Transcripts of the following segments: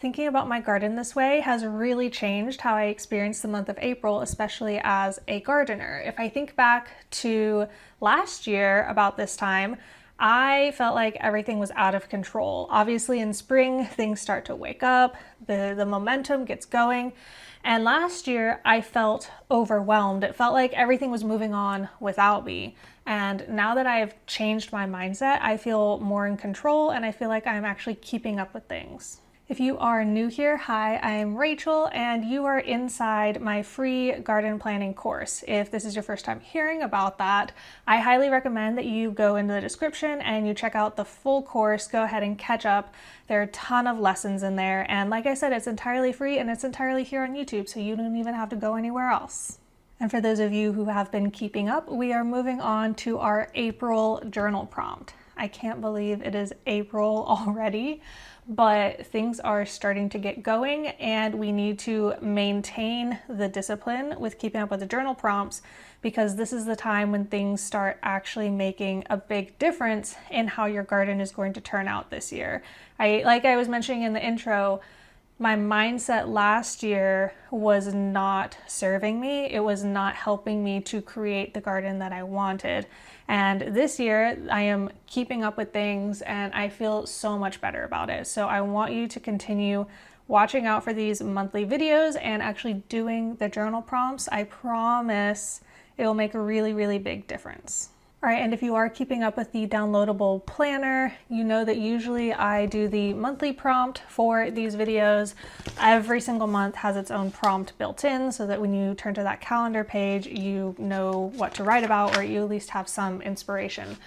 thinking about my garden this way has really changed how I experience the month of April, especially as a gardener. If I think back to last year about this time, I felt like everything was out of control. Obviously in spring, things start to wake up, the momentum gets going. And last year I felt overwhelmed. It felt like everything was moving on without me. And now that I've changed my mindset, I feel more in control and I feel like I'm actually keeping up with things. If you are new here, hi, I'm Rachel and you are inside my free garden planning course. If this is your first time hearing about that, I highly recommend that you go into the description and you check out the full course. Go ahead and catch up. There are a ton of lessons in there. And like I said, it's entirely free and it's entirely here on YouTube, so you don't even have to go anywhere else. And for those of you who have been keeping up, we are moving on to our April journal prompt. I can't believe it is April already, but things are starting to get going and we need to maintain the discipline with keeping up with the journal prompts, because this is the time when things start actually making a big difference in how your garden is going to turn out this year. Like I was mentioning in the intro, my mindset last year was not serving me. It was not helping me to create the garden that I wanted. And this year I am keeping up with things and I feel so much better about it. So I want you to continue watching out for these monthly videos and actually doing the journal prompts. I promise it will make a really, really big difference. All right, and if you are keeping up with the downloadable planner, you know that usually I do the monthly prompt for these videos. Every single month has its own prompt built in so that when you turn to that calendar page, you know what to write about, or you at least have some inspiration.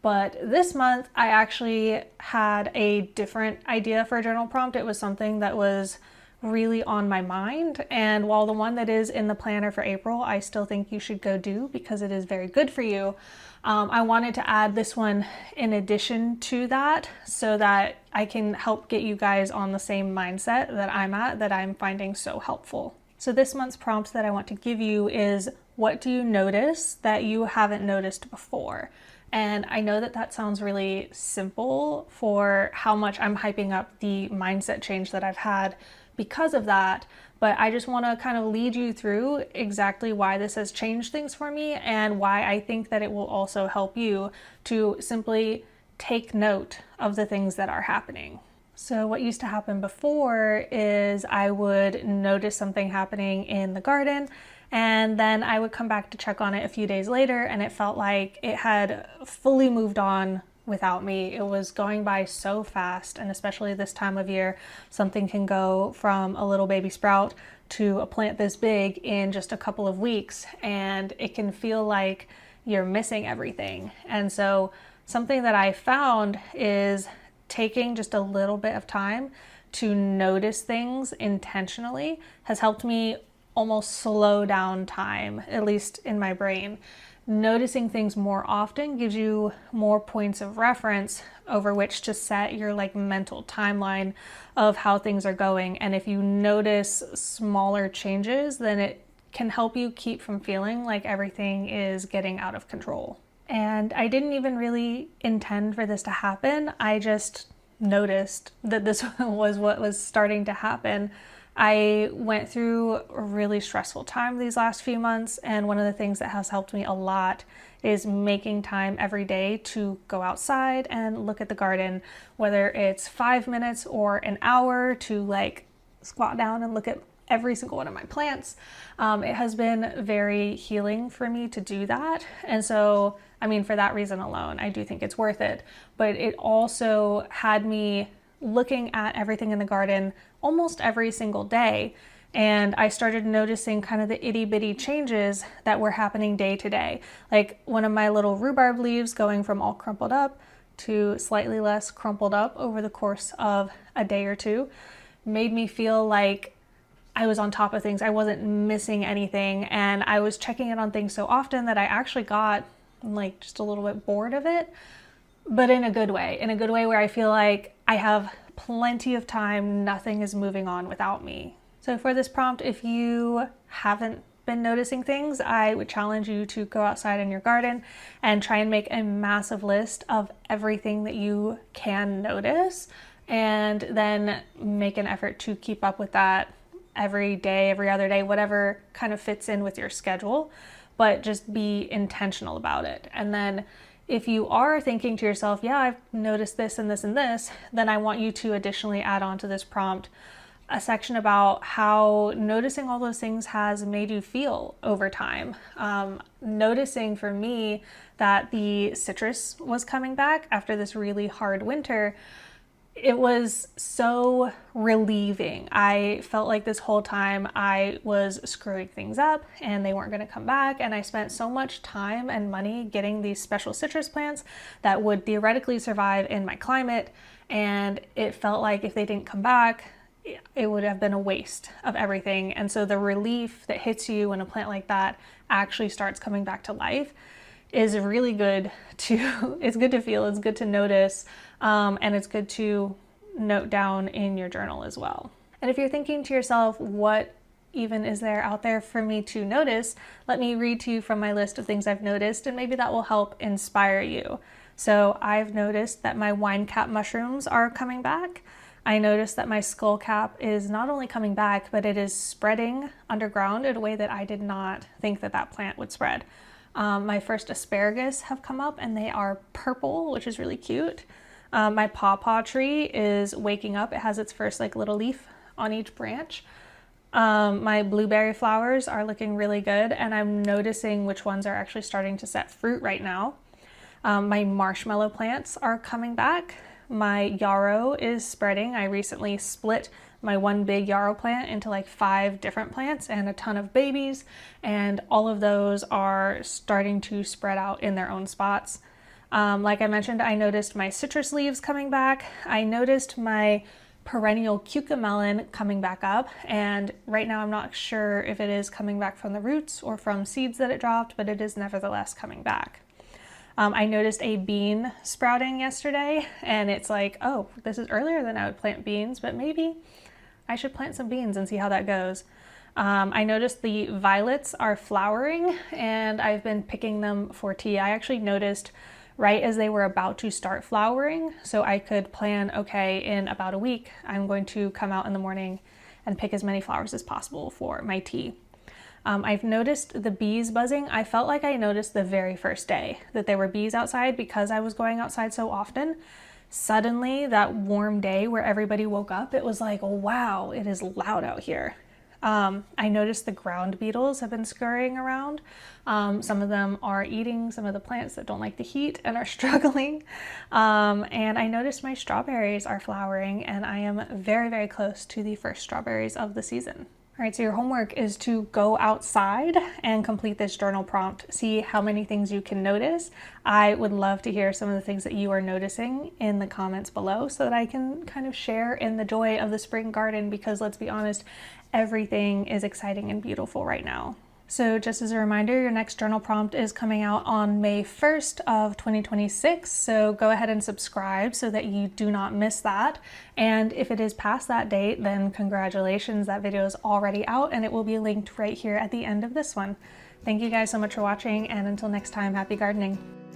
But this month, I actually had a different idea for a journal prompt. It was something that was really on my mind, and while the one that is in the planner for April I still think you should go do because it is very good for you, I wanted to add this one in addition to that so that I can help get you guys on the same mindset that I'm at, that I'm finding so helpful. So this month's prompt that I want to give you is, what do you notice that you haven't noticed before? And I know that that sounds really simple for how much I'm hyping up the mindset change that I've had because of that, but I just want to kind of lead you through exactly why this has changed things for me and why I think that it will also help you to simply take note of the things that are happening. So what used to happen before is I would notice something happening in the garden and then I would come back to check on it a few days later and it felt like it had fully moved on without me. It was going by so fast, and especially this time of year, something can go from a little baby sprout to a plant this big in just a couple of weeks, and it can feel like you're missing everything. And so something that I found is taking just a little bit of time to notice things intentionally has helped me almost slow down time, at least in my brain. Noticing things more often gives you more points of reference over which to set your mental timeline of how things are going. And if you notice smaller changes, then it can help you keep from feeling like everything is getting out of control. And I didn't even really intend for this to happen. I just noticed that this was what was starting to happen. I went through a really stressful time these last few months, and one of the things that has helped me a lot is making time every day to go outside and look at the garden, whether it's 5 minutes or an hour to squat down and look at every single one of my plants. It has been very healing for me to do that. And so, for that reason alone, I do think it's worth it. But it also had me looking at everything in the garden almost every single day. And I started noticing kind of the itty bitty changes that were happening day to day. Like one of my little rhubarb leaves going from all crumpled up to slightly less crumpled up over the course of a day or two made me feel like I was on top of things. I wasn't missing anything. And I was checking in on things so often that I actually got just a little bit bored of it, but in a good way where I feel like I have plenty of time. Nothing is moving on without me. So for this prompt, if you haven't been noticing things, I would challenge you to go outside in your garden and try and make a massive list of everything that you can notice and then make an effort to keep up with that every day, every other day, whatever kind of fits in with your schedule, but just be intentional about it. And then if you are thinking to yourself, yeah, I've noticed this and this and this, then I want you to additionally add on to this prompt a section about how noticing all those things has made you feel over time. Noticing for me that the citrus was coming back after this really hard winter, it was so relieving. I felt like this whole time I was screwing things up and they weren't going to come back, and I spent so much time and money getting these special citrus plants that would theoretically survive in my climate, and it felt like if they didn't come back, it would have been a waste of everything. And so the relief that hits you when a plant like that actually starts coming back to life is really good to, it's good to feel, it's good to notice, and it's good to note down in your journal as well. And if you're thinking to yourself, what even is there out there for me to notice? Let me read to you from my list of things I've noticed, and maybe that will help inspire you. So I've noticed that my wine cap mushrooms are coming back. I noticed that my skull cap is not only coming back, but it is spreading underground in a way that I did not think that that plant would spread. My first asparagus have come up and they are purple, which is really cute. My pawpaw tree is waking up. It has its first like little leaf on each branch. My blueberry flowers are looking really good, and I'm noticing which ones are actually starting to set fruit right now. My marshmallow plants are coming back. My yarrow is spreading. I recently split my one big yarrow plant into like 5 different plants and a ton of babies, and all of those are starting to spread out in their own spots. Like I mentioned, I noticed my citrus leaves coming back. I noticed my perennial cucamelon coming back up, and right now I'm not sure if it is coming back from the roots or from seeds that it dropped, but it is nevertheless coming back. I noticed a bean sprouting yesterday, and it's like, oh, this is earlier than I would plant beans, but maybe I should plant some beans and see how that goes. I noticed the violets are flowering, and I've been picking them for tea. I actually noticed right as they were about to start flowering, so I could plan, okay, in about a week, I'm going to come out in the morning and pick as many flowers as possible for my tea. I've noticed the bees buzzing. I felt like I noticed the very first day that there were bees outside because I was going outside so often. Suddenly, that warm day where everybody woke up, it was like, wow, it is loud out here. I noticed the ground beetles have been scurrying around. Some of them are eating some of the plants that don't like the heat and are struggling. And I noticed my strawberries are flowering, and I am very, very close to the first strawberries of the season. All right, so your homework is to go outside and complete this journal prompt. See how many things you can notice. I would love to hear some of the things that you are noticing in the comments below so that I can kind of share in the joy of the spring garden, because let's be honest, everything is exciting and beautiful right now. So just as a reminder, your next journal prompt is coming out on May 1st of 2026. So go ahead and subscribe so that you do not miss that. And if it is past that date, then congratulations, that video is already out and it will be linked right here at the end of this one. Thank you guys so much for watching, and until next time, happy gardening.